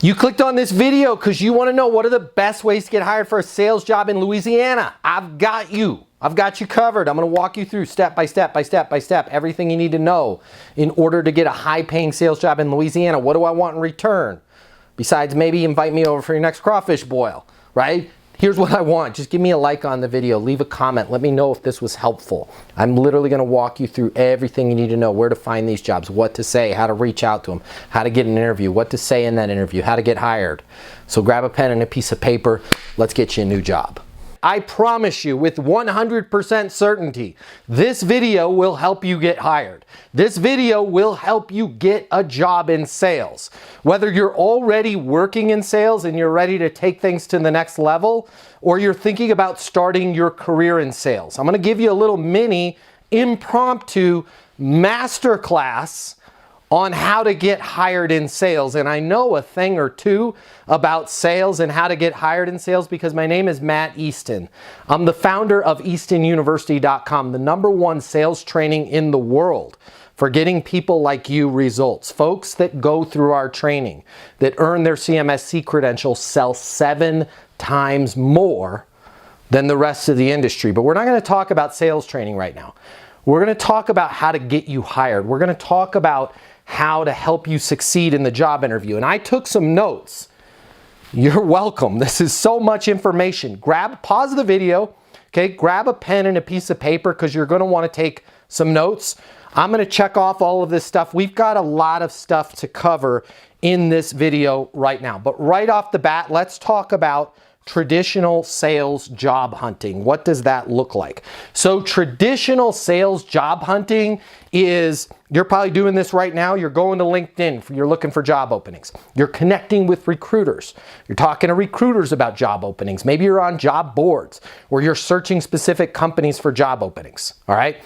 You clicked on this video because you want to know what are the best ways to get hired for a sales job in Louisiana. I've got you. I've got you covered. I'm going to walk you through step by step by step by step everything you need to know in order to get a high-paying sales job in Louisiana. What do I want in return? Besides maybe invite me over for your next crawfish boil, right? Here's what I want. Just give me a like on the video. Leave a comment. Let me know if this was helpful. I'm literally going to walk you through everything you need to know. Where to find these jobs, what to say, how to reach out to them, how to get an interview, what to say in that interview, how to get hired. So grab a pen and a piece of paper. Let's get you a new job. I promise you with 100% certainty, this video will help you get hired. This video will help you get a job in sales. Whether you're already working in sales and you're ready to take things to the next level, or you're thinking about starting your career in sales. I'm going to give you a little mini impromptu masterclass on how to get hired in sales. And I know a thing or two about sales and how to get hired in sales because my name is Matt Easton. I'm the founder of EastonUniversity.com, the #1 sales training in the world for getting people like you results. Folks that go through our training, that earn their CMSC credentials, sell 7 times more than the rest of the industry. But we're not going to talk about sales training right now. We're going to talk about how to get you hired. We're going to talk about how to help you succeed in the job interview. And I took some notes. You're welcome. This is so much information. Pause the video, okay? Grab a pen and a piece of paper because you're going to want to take some notes. I'm going to check off all of this stuff. We've got a lot of stuff to cover in this video right now. But right off the bat, let's talk about traditional sales job hunting. What does that look like? So traditional sales job hunting is, you're probably doing this right now. You're going to LinkedIn. You're looking for job openings. You're connecting with recruiters. You're talking to recruiters about job openings. Maybe you're on job boards where you're searching specific companies for job openings. All right.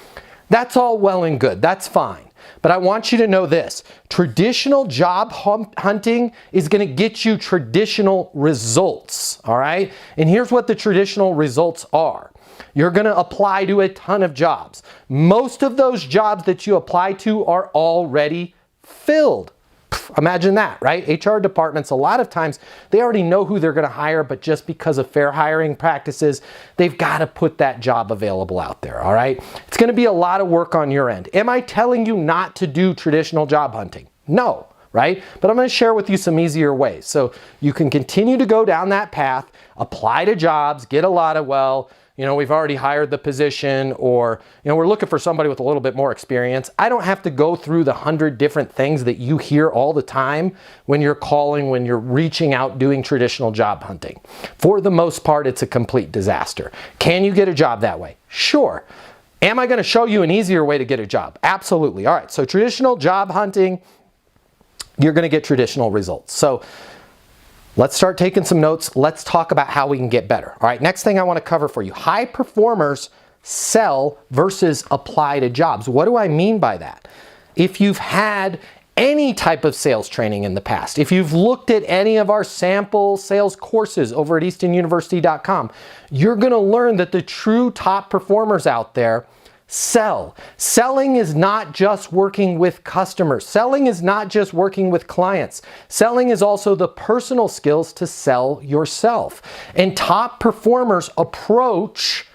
That's all well and good. That's fine. But I want you to know this. Traditional job hunting is going to get you traditional results, all right? And here's what the traditional results are. You're going to apply to a ton of jobs. Most of those jobs that you apply to are already filled. Imagine that, right? HR departments, a lot of times, they already know who they're going to hire, but just because of fair hiring practices, they've got to put that job available out there, all right? It's going to be a lot of work on your end. Am I telling you not to do traditional job hunting? No, right? But I'm going to share with you some easier ways. So you can continue to go down that path, apply to jobs, get a lot of, well, we've already hired the position, or, we're looking for somebody with a little bit more experience. I don't have to go through the 100 different things that you hear all the time when you're calling, when you're reaching out, doing traditional job hunting. For the most part, it's a complete disaster. Can you get a job that way? Sure. Am I going to show you an easier way to get a job? Absolutely. All right. So traditional job hunting, you're going to get traditional results. So let's start taking some notes. Let's talk about how we can get better. All right, next thing I want to cover for you. High performers sell versus apply to jobs. What do I mean by that? If you've had any type of sales training in the past, if you've looked at any of our sample sales courses over at EastonUniversity.com, you're going to learn that the true top performers out there sell. Selling is not just working with customers. Selling is not just working with clients. Selling is also the personal skills to sell yourself. And top performers approach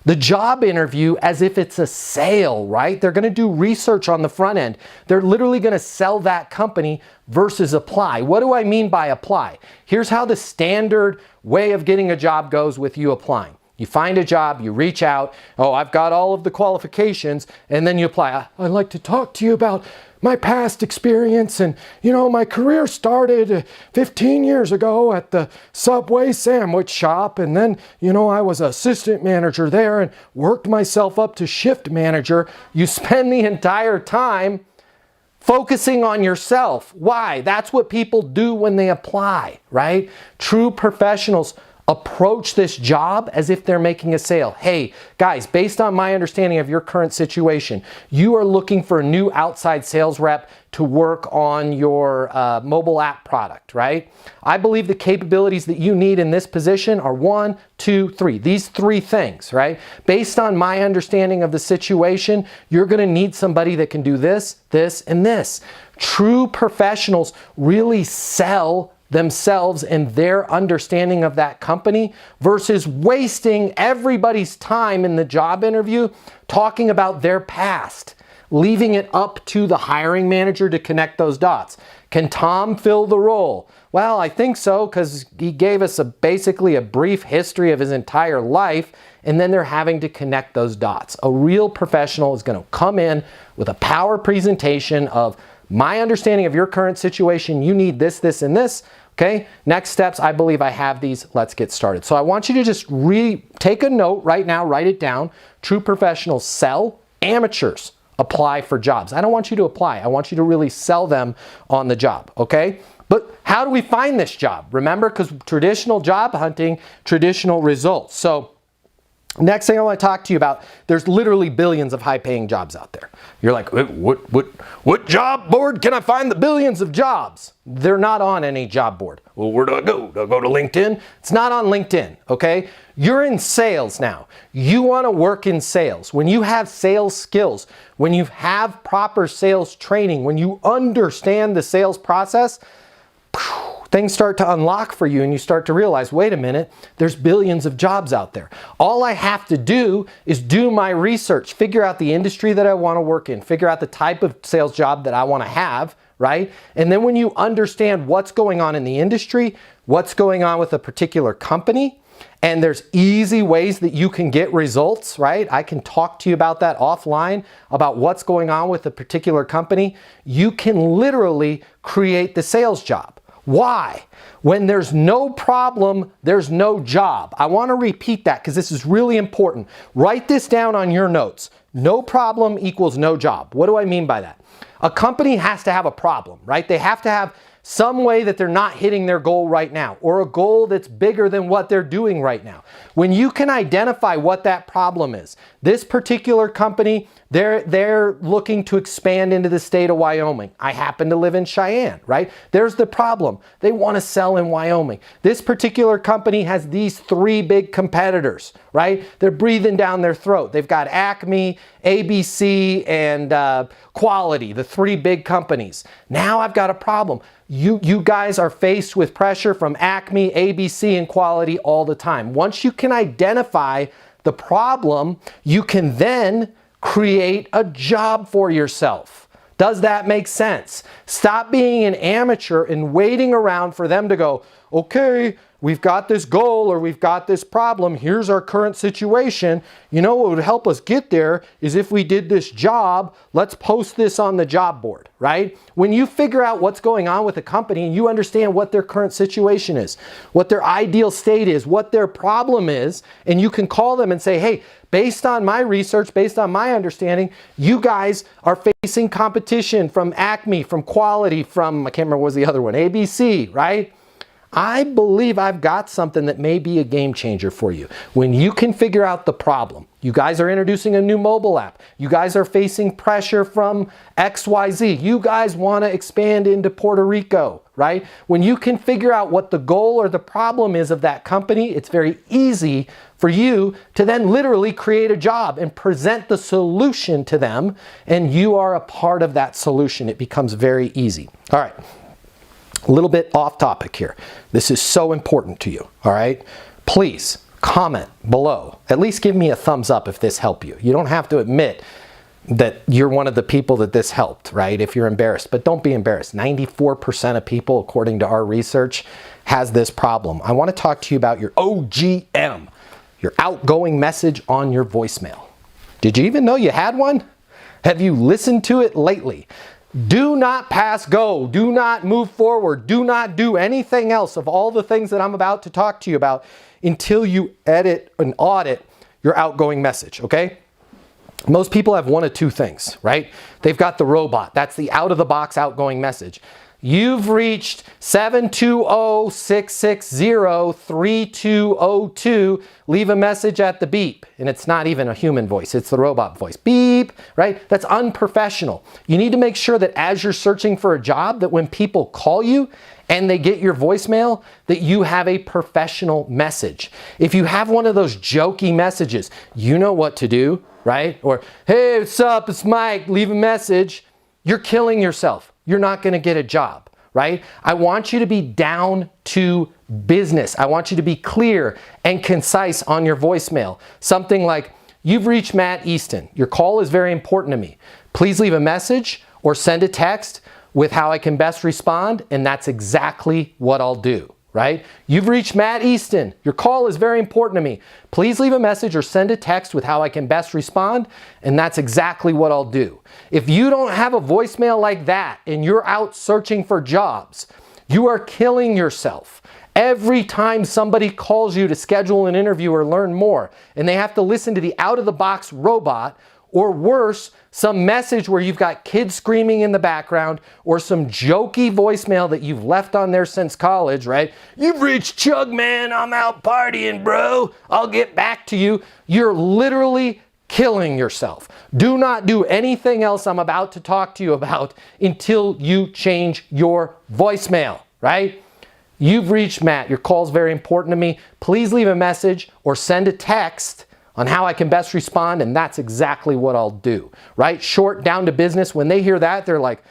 the job interview as if it's a sale, right? They're going to do research on the front end. They're literally going to sell that company versus apply. What do I mean by apply? Here's how the standard way of getting a job goes with you applying. You find a job, you reach out, oh, I've got all of the qualifications, and then you apply. I'd like to talk to you about my past experience, and my career started 15 years ago at the Subway sandwich shop, and then I was assistant manager there and worked myself up to shift manager. You spend the entire time focusing on yourself. Why? That's what people do when they apply, right? True professionals approach this job as if they're making a sale. Hey, guys, based on my understanding of your current situation, you are looking for a new outside sales rep to work on your mobile app product, right? I believe the capabilities that you need in this position are 1, 2, 3. These 3 things, right? Based on my understanding of the situation, you're going to need somebody that can do this, this, and this. True professionals really sell themselves and their understanding of that company versus wasting everybody's time in the job interview talking about their past, leaving it up to the hiring manager to connect those dots. Can Tom fill the role? Well, I think so, because he gave us basically a brief history of his entire life, and then they're having to connect those dots. A real professional is going to come in with a power presentation of my understanding of your current situation. You need this, this, and this. Okay, next steps, I believe I have these. Let's get started. So I want you to just take a note right now, write it down. True professionals sell, amateurs apply for jobs. I don't want you to apply. I want you to really sell them on the job, okay? But how do we find this job? Remember, because traditional job hunting, traditional results. So next thing I want to talk to you about, there's literally billions of high-paying jobs out there. You're like, what job board can I find the billions of jobs? They're not on any job board. Well, where do I go? Do I go to LinkedIn? It's not on LinkedIn, okay? You're in sales now. You want to work in sales. When you have sales skills, when you have proper sales training, when you understand the sales process, things start to unlock for you and you start to realize, wait a minute, there's billions of jobs out there. All I have to do is do my research, figure out the industry that I want to work in, figure out the type of sales job that I want to have, right? And then when you understand what's going on in the industry, what's going on with a particular company, and there's easy ways that you can get results, right? I can talk to you about that offline, about what's going on with a particular company. You can literally create the sales job. Why? When there's no problem, there's no job. I want to repeat that because this is really important. Write this down on your notes. No problem equals no job. What do I mean by that? A company has to have a problem, right? They have to have some way that they're not hitting their goal right now, or a goal that's bigger than what they're doing right now. When you can identify what that problem is, this particular company, they're looking to expand into the state of Wyoming. I happen to live in Cheyenne, right? There's the problem. They want to sell in Wyoming. This particular company has these three big competitors, right? They're breathing down their throat. They've got Acme, ABC, and Quality, the three big companies. Now I've got a problem. You guys are faced with pressure from Acme, ABC, and Quality all the time. Once you can identify the problem, you can then create a job for yourself. Does that make sense? Stop being an amateur and waiting around for them to go, okay, we've got this goal or we've got this problem. Here's our current situation. You know what would help us get there is if we did this job, let's post this on the job board, right? When you figure out what's going on with a company and you understand what their current situation is, what their ideal state is, what their problem is, and you can call them and say, hey, based on my research, based on my understanding, you guys are facing competition from Acme, from Quality, from, I can't remember what was the other one, ABC, right? I believe I've got something that may be a game changer for you. When you can figure out the problem, you guys are introducing a new mobile app. You guys are facing pressure from XYZ. You guys want to expand into Puerto Rico, right? When you can figure out what the goal or the problem is of that company, it's very easy for you to then literally create a job and present the solution to them, and you are a part of that solution. It becomes very easy. All right. A little bit off topic here. This is so important to you, all right? Please comment below. At least give me a thumbs up if this helped you. You don't have to admit that you're one of the people that this helped, right? If you're embarrassed, but don't be embarrassed. 94% of people, according to our research, has this problem. I want to talk to you about your OGM, your outgoing message on your voicemail. Did you even know you had one? Have you listened to it lately? Do not pass go. Do not move forward. Do not do anything else of all the things that I'm about to talk to you about until you edit and audit your outgoing message, okay? Most people have one of two things, right? They've got the robot. That's the out-of-the-box outgoing message. You've reached 720-660-3202. Leave a message at the beep. And it's not even a human voice. It's the robot voice. Beep, right? That's unprofessional. You need to make sure that as you're searching for a job, that when people call you and they get your voicemail, that you have a professional message. If you have one of those jokey messages, you know what to do, right? Or, hey, what's up? It's Mike. Leave a message. You're killing yourself. You're not going to get a job, right? I want you to be down to business. I want you to be clear and concise on your voicemail. Something like, "You've reached Matt Easton. Your call is very important to me. Please leave a message or send a text with how I can best respond," and that's exactly what I'll do, right? "You've reached Matt Easton. Your call is very important to me. Please leave a message or send a text with how I can best respond," and that's exactly what I'll do. If you don't have a voicemail like that and you're out searching for jobs, you are killing yourself. Every time somebody calls you to schedule an interview or learn more, and they have to listen to the out-of-the-box robot, or worse, some message where you've got kids screaming in the background, or some jokey voicemail that you've left on there since college, right? "You've reached Chug, man. I'm out partying, bro. I'll get back to you." You're literally killing yourself. Do not do anything else I'm about to talk to you about until you change your voicemail, right? "You've reached Matt. Your call is very important to me. Please leave a message or send a text on how I can best respond," and that's exactly what I'll do, right? Short, down to business. When they hear that, they're like,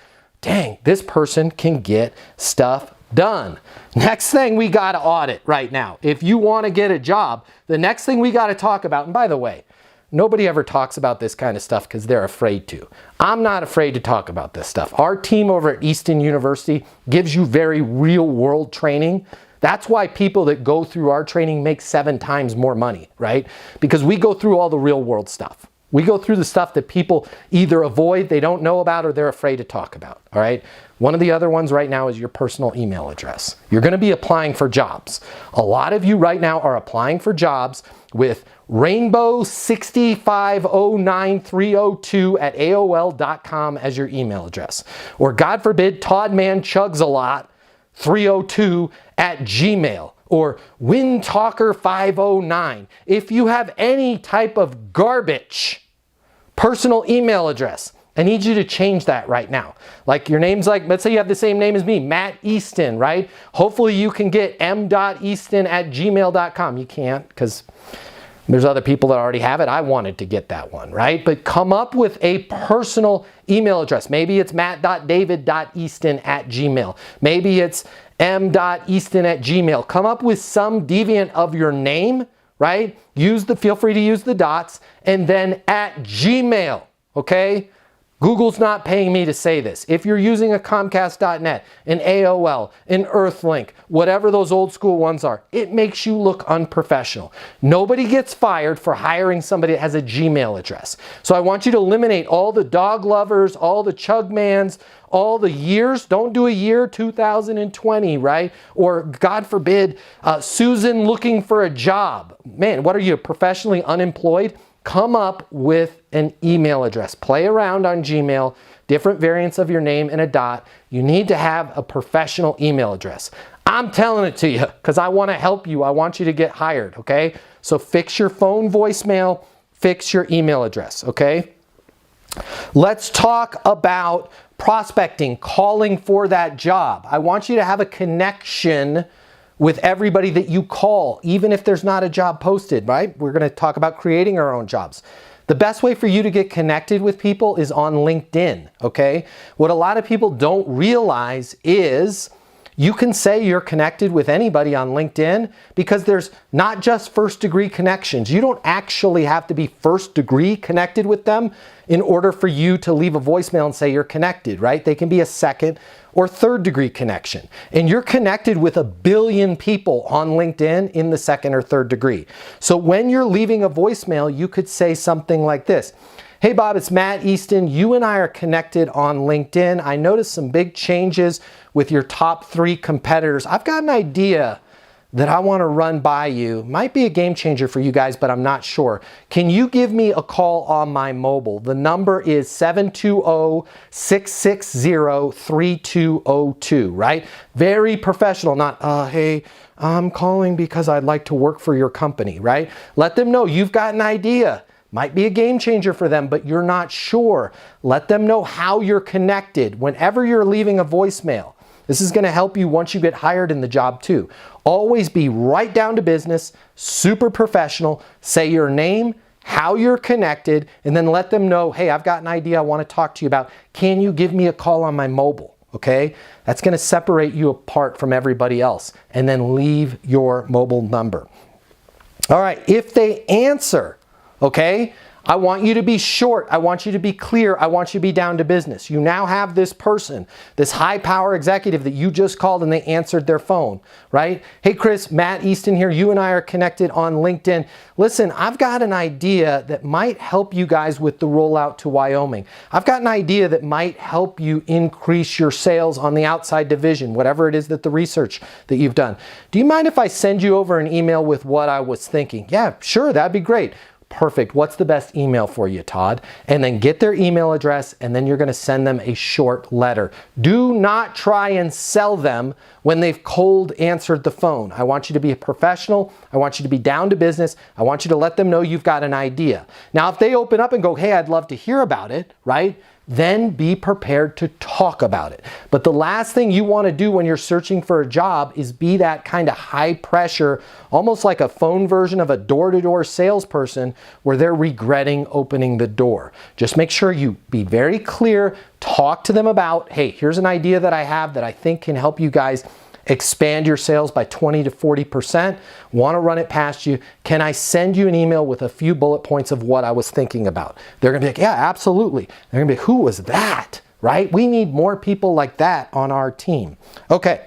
dang, this person can get stuff done. Next thing we got to audit right now. If you want to get a job, the next thing we got to talk about, and by the way, nobody ever talks about this kind of stuff because they're afraid to. I'm not afraid to talk about this stuff. Our team over at Easton University gives you very real world training. That's why people that go through our training make 7 times more money, right? Because we go through all the real world stuff. We go through the stuff that people either avoid, they don't know about, or they're afraid to talk about, all right? One of the other ones right now is your personal email address. You're going to be applying for jobs. A lot of you right now are applying for jobs with rainbow6509302@aol.com as your email address. Or God forbid, toddmanchugsalot302@gmail, or windtalker509. If you have any type of garbage personal email address, I need you to change that right now. Like your name's like, let's say you have the same name as me, Matt Easton, right? Hopefully you can get m.easton@gmail.com. You can't because there's other people that already have it. I wanted to get that one, right? But come up with a personal email address. Maybe it's matt.david.easton@gmail. Maybe it's m.easton@gmail. Come up with some deviant of your name, right? Feel free to use the dots, and then at Gmail, okay? Google's not paying me to say this. If you're using a Comcast.net, an AOL, an Earthlink, whatever those old school ones are, it makes you look unprofessional. Nobody gets fired for hiring somebody that has a Gmail address. So I want you to eliminate all the dog lovers, all the chugmans, all the years. Don't do a year 2020, right? Or God forbid, Susan looking for a job. Man, what are you, professionally unemployed? Come up with an email address. Play around on Gmail, different variants of your name and a dot. You need to have a professional email address. I'm telling it to you because I want to help you. I want you to get hired, okay? So fix your phone voicemail, fix your email address, okay? Let's talk about prospecting, calling for that job. I want you to have a connection with everybody that you call, even if there's not a job posted, right? We're going to talk about creating our own jobs. The best way for you to get connected with people is on LinkedIn, okay? What a lot of people don't realize is you can say you're connected with anybody on LinkedIn because there's not just first degree connections. You don't actually have to be first degree connected with them in order for you to leave a voicemail and say you're connected, right? They can be a second or third degree connection. And you're connected with 1 billion people on LinkedIn in the second or third degree. So when you're leaving a voicemail, you could say something like this. Hey Bob, it's Matt Easton. You and I are connected on LinkedIn. I noticed some big changes with your top 3 competitors. I've got an idea that I want to run by you. Might be a game changer for you guys, but I'm not sure. Can you give me a call on my mobile? The number is 720-660-3202, right? Very professional, not, hey, I'm calling because I'd like to work for your company, right? Let them know you've got an idea. Might be a game changer for them, but you're not sure. Let them know how you're connected whenever you're leaving a voicemail. This is going to help you once you get hired in the job too. Always be right down to business, super professional. Say your name, how you're connected, and then let them know, hey, I've got an idea I want to talk to you about. Can you give me a call on my mobile? okay? That's going to separate you apart from everybody else. And then leave your mobile number. All right, if they answer, okay, I want you to be short. I want you to be clear. I want you to be down to business. You now have this person, this high power executive that you just called and they answered their phone, right? Hey, Chris, Matt Easton here. You and I are connected on LinkedIn. Listen, I've got an idea that might help you guys with the rollout to Wyoming. I've got an idea that might help you increase your sales on the outside division, whatever it is that the research that you've done. Do you mind if I send you over an email with what I was thinking? Yeah, sure, that'd be great. Perfect. What's the best email for you, Todd? And then get their email address, and then you're going to send them a short letter. Do not try and sell them when they've cold answered the phone. I want you to be a professional. I want you to be down to business. I want you to let them know you've got an idea. Now, if they open up and go, hey, I'd love to hear about it, right? Then be prepared to talk about it. But the last thing you want to do when you're searching for a job is be that kind of high pressure, almost like a phone version of a door-to-door salesperson where they're regretting opening the door. Just make sure you be very clear, talk to them about, hey, here's an idea that I have that I think can help you guys expand your sales by 20 to 40%. Want to run it past you. Can I send you an email with a few bullet points of what I was thinking about? They're going to be like, yeah, absolutely. They're going to be, who was that? Right? We need more people like that on our team. Okay.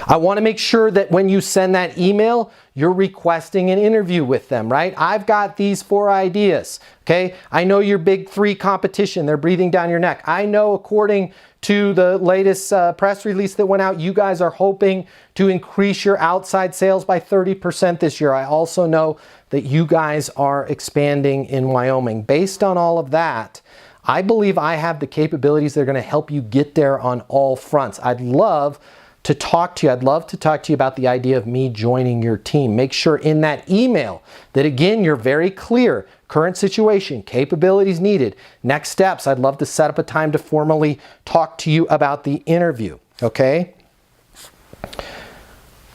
I want to make sure that when you send that email, you're requesting an interview with them, right? I've got these 4 ideas, okay? I know your big 3 competition. They're breathing down your neck. I know according to the latest press release that went out, you guys are hoping to increase your outside sales by 30% this year. I also know that you guys are expanding in Wyoming. Based on all of that, I believe I have the capabilities that are going to help you get there on all fronts. I'd love to talk to you. I'd love to talk to you about the idea of me joining your team. Make sure in that email that, again, you're very clear. Current situation, capabilities needed, next steps. I'd love to set up a time to formally talk to you about the interview, okay?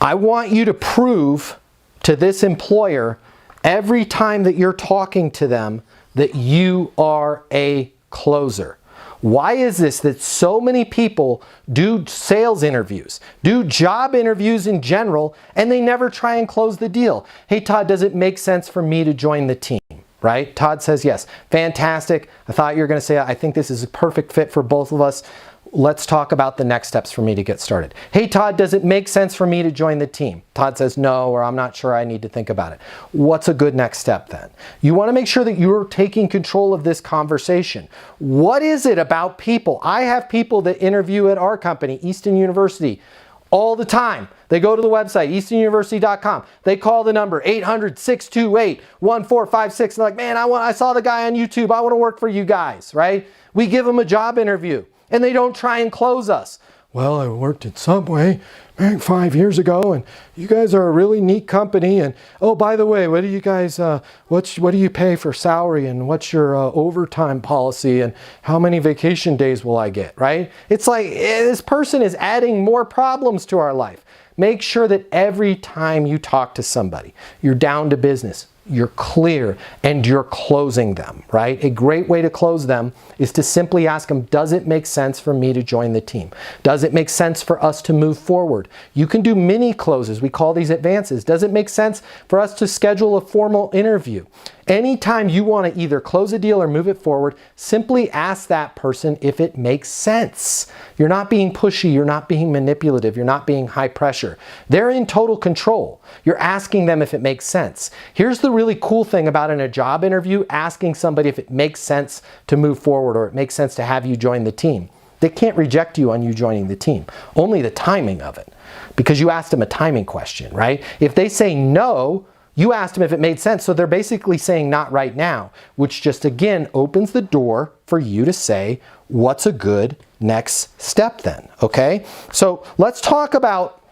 I want you to prove to this employer every time that you're talking to them that you are a closer. Why is this that so many people do sales interviews, do job interviews in general, and they never try and close the deal? Hey, Todd, does it make sense for me to join the team? Right? Todd says yes. Fantastic. I thought you were going to say, I think this is a perfect fit for both of us. Let's talk about the next steps for me to get started. Hey, Todd, does it make sense for me to join the team? Todd says no, or I'm not sure, I need to think about it. What's a good next step then? You want to make sure that you're taking control of this conversation. What is it about people? I have people that interview at our company, Easton University, all the time. They go to the website, eastonuniversity.com. They call the number 800-628-1456. They're like, man, I saw the guy on YouTube. I want to work for you guys, right? We give them a job interview and they don't try and close us. Well, I worked at Subway 5 years ago, and you guys are a really neat company. And oh, by the way, what do you guys, what do you pay for salary, and what's your overtime policy, and how many vacation days will I get, right? It's like this person is adding more problems to our life. Make sure that every time you talk to somebody, you're down to business, you're clear, and you're closing them, right? A great way to close them is to simply ask them, does it make sense for me to join the team? Does it make sense for us to move forward? You can do mini closes. We call these advances. Does it make sense for us to schedule a formal interview? Anytime you want to either close a deal or move it forward, simply ask that person if it makes sense. You're not being pushy, you're not being manipulative, you're not being high pressure. They're in total control. You're asking them if it makes sense. Here's the really cool thing about in a job interview, asking somebody if it makes sense to move forward or it makes sense to have you join the team. They can't reject you on you joining the team, only the timing of it, because you asked them a timing question, right? If they say no, you asked them if it made sense, so they're basically saying not right now, which just again opens the door for you to say, what's a good next step then, okay? So let's talk about,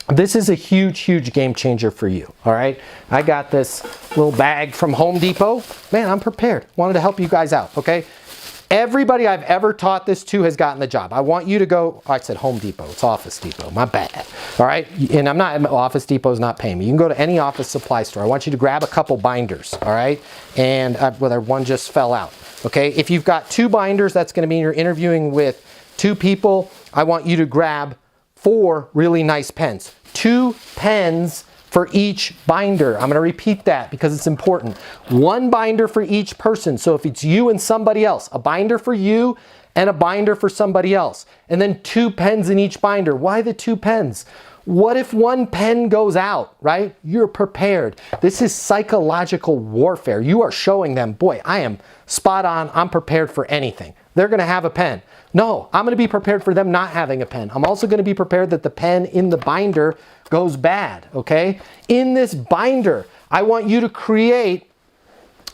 this is a huge, huge game changer for you, all right? I got this little bag from Home Depot. Man, I'm prepared. Wanted to help you guys out, okay? Everybody I've ever taught this to has gotten the job. I want you to go, I said Home Depot, it's Office Depot, my bad. All right, and Office Depot's not paying me. You can go to any office supply store. I want you to grab a couple binders, all right? And whether one just fell out, okay? If you've got 2 binders, that's gonna mean you're interviewing with 2 people, I want you to grab 4 really nice pens. 2 pens for each binder. I'm going to repeat that because it's important. 1 binder for each person. So if it's you and somebody else, a binder for you and a binder for somebody else. And then 2 pens in each binder. Why the 2 pens? What if 1 pen goes out, right? You're prepared. This is psychological warfare. You are showing them, boy, I am spot on. I'm prepared for anything. They're going to have a pen. No, I'm going to be prepared for them not having a pen. I'm also going to be prepared that the pen in the binder goes bad, okay? In this binder, I want you to create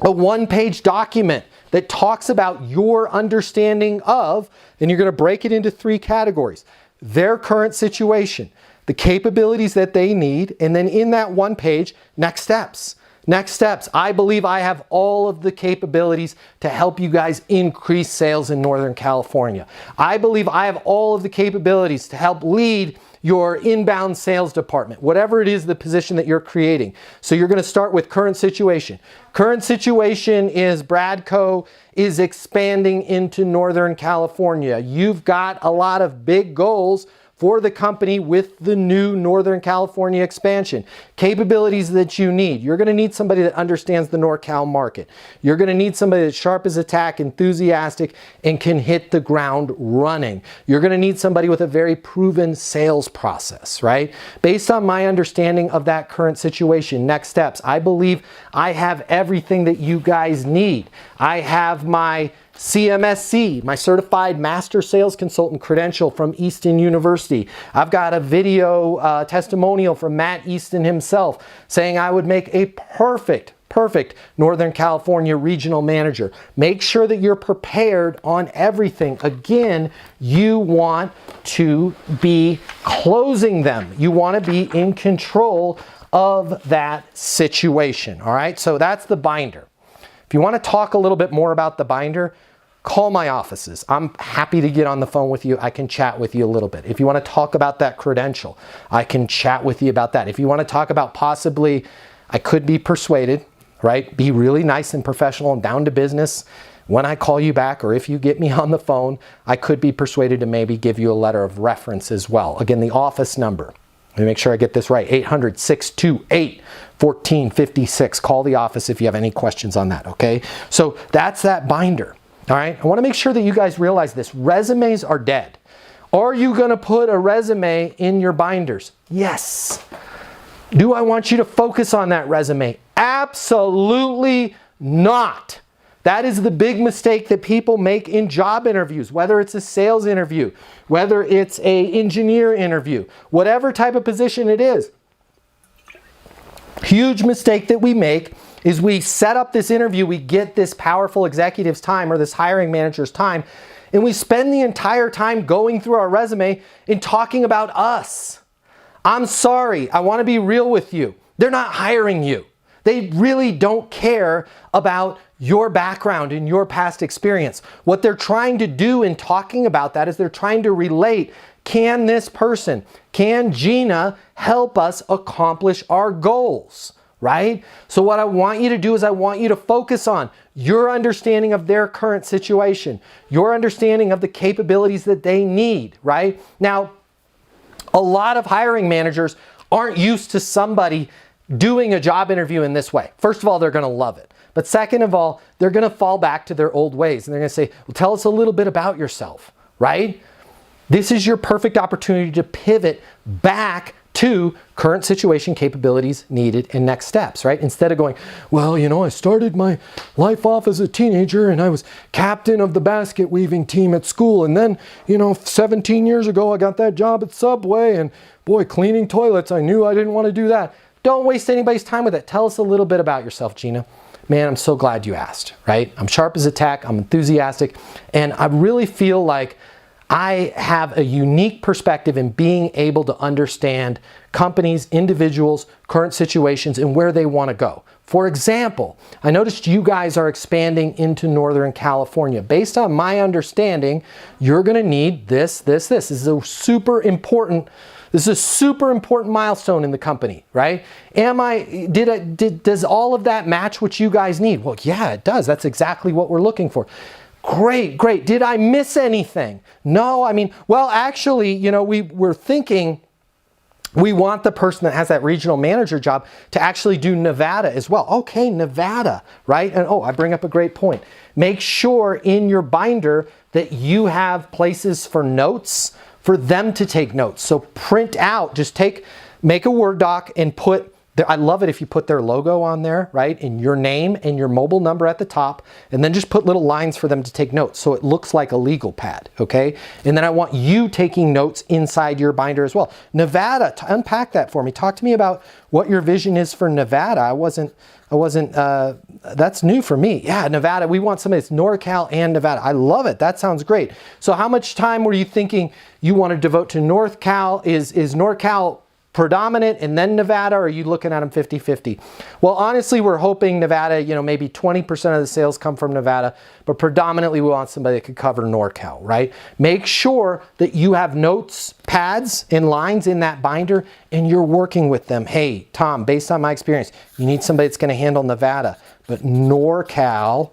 a 1-page document that talks about your understanding of, and you're going to break it into 3 categories. Their current situation, the capabilities that they need, and then in that 1 page, next steps. Next steps. I believe I have all of the capabilities to help you guys increase sales in Northern California. I believe I have all of the capabilities to help lead your inbound sales department, whatever it is the position that you're creating. So you're going to start with current situation. Current situation is Bradco is expanding into Northern California. You've got a lot of big goals for the company with the new Northern California expansion. Capabilities that you need. You're going to need somebody that understands the NorCal market. You're going to need somebody that's sharp as a tack, enthusiastic, and can hit the ground running. You're going to need somebody with a very proven sales process, right? Based on my understanding of that current situation, next steps, I believe I have everything that you guys need. I have my CMSC, my Certified Master Sales Consultant credential from Easton University. I've got a video testimonial from Matt Easton himself saying I would make a perfect Northern California regional manager. Make sure that you're prepared on everything. Again, you want to be closing them. You want to be in control of that situation. All right, so that's the binder. If you want to talk a little bit more about the binder, call my offices. I'm happy to get on the phone with you. I can chat with you a little bit. If you want to talk about that credential, I can chat with you about that. If you want to talk about possibly, I could be persuaded, right? Be really nice and professional and down to business. When I call you back, or if you get me on the phone, I could be persuaded to maybe give you a letter of reference as well. Again, the office number. Let me make sure I get this right. 800-628-1456. Call the office if you have any questions on that, okay? So that's that binder, all right? I want to make sure that you guys realize this. Resumes are dead. Are you going to put a resume in your binders? Yes. Do I want you to focus on that resume? Absolutely not. That is the big mistake that people make in job interviews, whether it's a sales interview, whether it's an engineer interview, whatever type of position it is. Huge mistake that we make is we set up this interview, we get this powerful executive's time or this hiring manager's time, and we spend the entire time going through our resume and talking about us. I'm sorry, I want to be real with you. They're not hiring you. They really don't care about your background and your past experience. What they're trying to do in talking about that is they're trying to relate, can this person, can Gina help us accomplish our goals, right? So what I want you to do is I want you to focus on your understanding of their current situation, your understanding of the capabilities that they need, right? Now, a lot of hiring managers aren't used to somebody doing a job interview in this way. First of all, they're going to love it. But second of all, they're going to fall back to their old ways. And they're going to say, well, tell us a little bit about yourself, right? This is your perfect opportunity to pivot back to current situation, capabilities needed, and next steps, right? Instead of going, well, you know, I started my life off as a teenager and I was captain of the basket weaving team at school. And then, you know, 17 years ago, I got that job at Subway and boy, cleaning toilets, I knew I didn't want to do that. Don't waste anybody's time with it. Tell us a little bit about yourself, Gina. Man, I'm so glad you asked, right? I'm sharp as a tack, I'm enthusiastic, and I really feel like I have a unique perspective in being able to understand companies, individuals, current situations, and where they want to go. For example, I noticed you guys are expanding into Northern California. Based on my understanding, you're going to need this. This is a super important milestone in the company, right? Does all of that match what you guys need? Well, yeah, it does. That's exactly what we're looking for. Great, great. Did I miss anything? No, I mean, well, actually, you know, we're thinking we want the person that has that regional manager job to actually do Nevada as well. Okay, Nevada, right? And oh, I bring up a great point. Make sure in your binder that you have places for notes for them to take notes. So print out, just make a Word doc and put, I love it if you put their logo on there, right? And your name and your mobile number at the top, and then just put little lines for them to take notes so it looks like a legal pad, okay? And then I want you taking notes inside your binder as well. Nevada, unpack that for me. Talk to me about what your vision is for Nevada. That's new for me. Yeah, Nevada, we want somebody that's NorCal and Nevada. I love it. That sounds great. So how much time were you thinking you want to devote to NorCal? Is NorCal predominant and then Nevada, or are you looking at them 50-50? Well, honestly, we're hoping Nevada, you know, maybe 20% of the sales come from Nevada, but predominantly we want somebody that could cover NorCal, right? Make sure that you have notes, pads, and lines in that binder, and you're working with them. Hey, Tom, based on my experience, you need somebody that's going to handle Nevada, but NorCal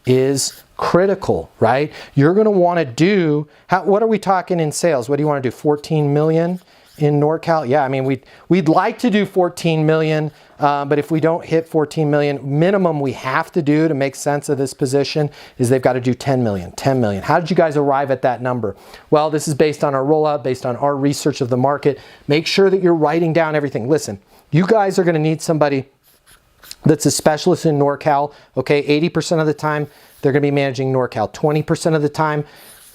is critical, right? You're going to want to do, what are we talking in sales? What do you want to do, 14 million? In NorCal? Yeah, I mean, we'd like to do 14 million, but if we don't hit 14 million, minimum we have to do to make sense of this position is they've got to do 10 million, 10 million. How did you guys arrive at that number? Well, this is based on our rollout, based on our research of the market. Make sure that you're writing down everything. Listen, you guys are going to need somebody that's a specialist in NorCal, okay? 80% of the time, they're going to be managing NorCal. 20% of the time,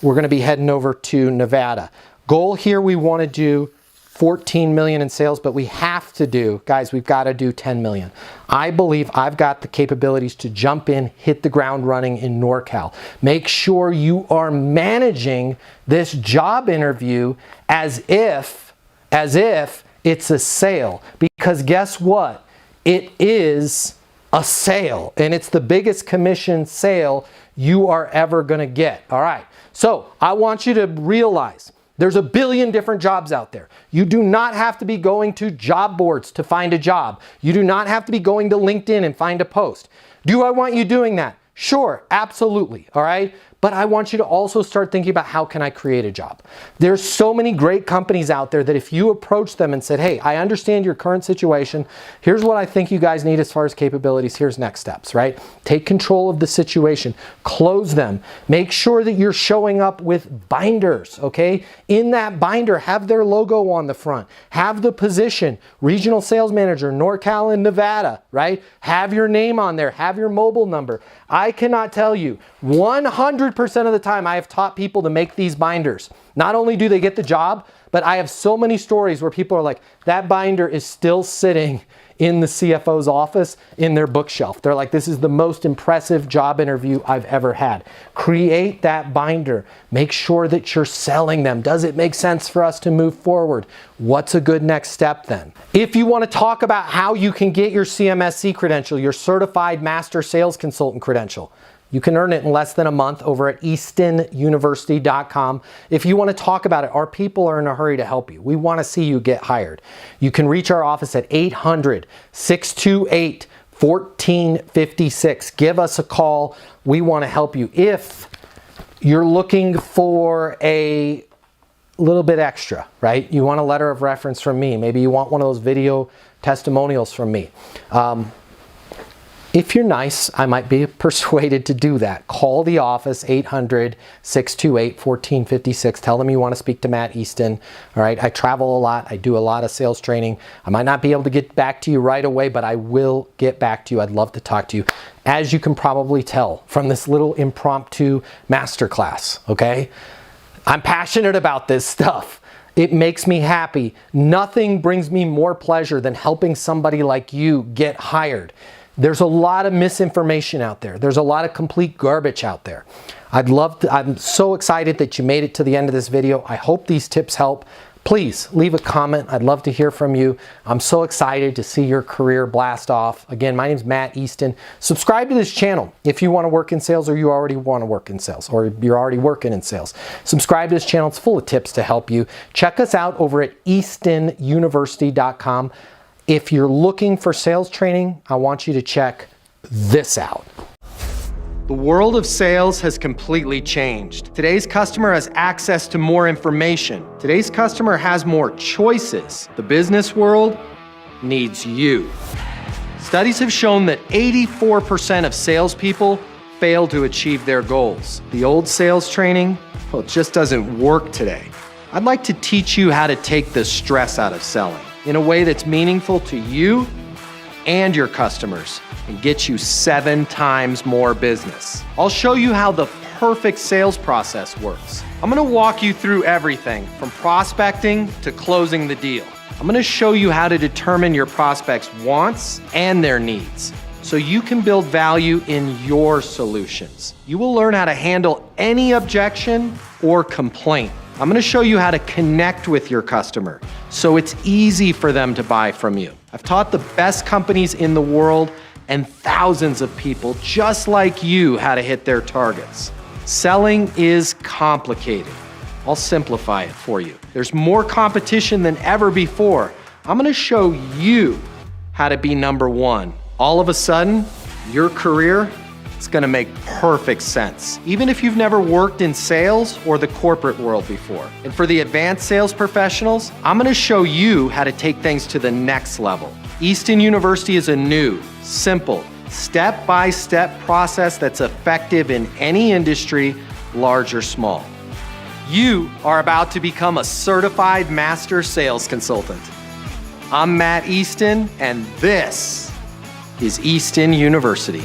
we're going to be heading over to Nevada. Goal here, we want to do 14 million in sales, but we have to do, guys, we've got to do 10 million. I believe I've got the capabilities to jump in, hit the ground running in NorCal. Make sure you are managing this job interview as if it's a sale, because guess what? It is a sale, and it's the biggest commission sale you are ever going to get. All right. So I want you to realize there's a billion different jobs out there. You do not have to be going to job boards to find a job. You do not have to be going to LinkedIn and find a post. Do I want you doing that? Sure, absolutely, all right? But I want you to also start thinking about, how can I create a job? There's so many great companies out there that if you approach them and said, hey, I understand your current situation. Here's what I think you guys need as far as capabilities. Here's next steps, right? Take control of the situation. Close them. Make sure that you're showing up with binders, okay? In that binder, have their logo on the front. Have the position, regional sales manager, NorCal and Nevada, right? Have your name on there. Have your mobile number. I cannot tell you, 100% of the time I have taught people to make these binders. Not only do they get the job, but I have so many stories where people are like, that binder is still sitting in the CFO's office in their bookshelf. They're like, this is the most impressive job interview I've ever had. Create that binder. Make sure that you're selling them. Does it make sense for us to move forward? What's a good next step then? If you want to talk about how you can get your CMSC credential, your Certified Master Sales Consultant credential, you can earn it in less than a month over at eastonuniversity.com. If you want to talk about it, our people are in a hurry to help you. We want to see you get hired. You can reach our office at 800-628-1456. Give us a call. We want to help you. If you're looking for a little bit extra, right? You want a letter of reference from me. Maybe you want one of those video testimonials from me. If you're nice, I might be persuaded to do that. Call the office, 800-628-1456. Tell them you want to speak to Matt Easton. All right, I travel a lot. I do a lot of sales training. I might not be able to get back to you right away, but I will get back to you. I'd love to talk to you. As you can probably tell from this little impromptu masterclass, okay? I'm passionate about this stuff. It makes me happy. Nothing brings me more pleasure than helping somebody like you get hired. There's a lot of misinformation out there. There's a lot of complete garbage out there. I'm so excited that you made it to the end of this video. I hope these tips help. Please leave a comment. I'd love to hear from you. I'm so excited to see your career blast off. Again, my name is Matt Easton. Subscribe to this channel if you want to work in sales, or you already want to work in sales, or you're already working in sales. Subscribe to this channel. It's full of tips to help you. Check us out over at eastonuniversity.com. If you're looking for sales training, I want you to check this out. The world of sales has completely changed. Today's customer has access to more information. Today's customer has more choices. The business world needs you. Studies have shown that 84% of salespeople fail to achieve their goals. The old sales training, well, it just doesn't work today. I'd like to teach you how to take the stress out of selling in a way that's meaningful to you and your customers and get you 7 times more business. I'll show you how the perfect sales process works. I'm gonna walk you through everything from prospecting to closing the deal. I'm gonna show you how to determine your prospects' wants and their needs so you can build value in your solutions. You will learn how to handle any objection or complaint. I'm gonna show you how to connect with your customer so it's easy for them to buy from you. I've taught the best companies in the world and thousands of people just like you how to hit their targets. Selling is complicated. I'll simplify it for you. There's more competition than ever before. I'm gonna show you how to be number one. All of a sudden, your career is gonna make perfect sense, even if you've never worked in sales or the corporate world before. And for the advanced sales professionals, I'm gonna show you how to take things to the next level. Easton University is a new, simple, step-by-step process that's effective in any industry, large or small. You are about to become a certified master sales consultant. I'm Matt Easton, and this is Easton University.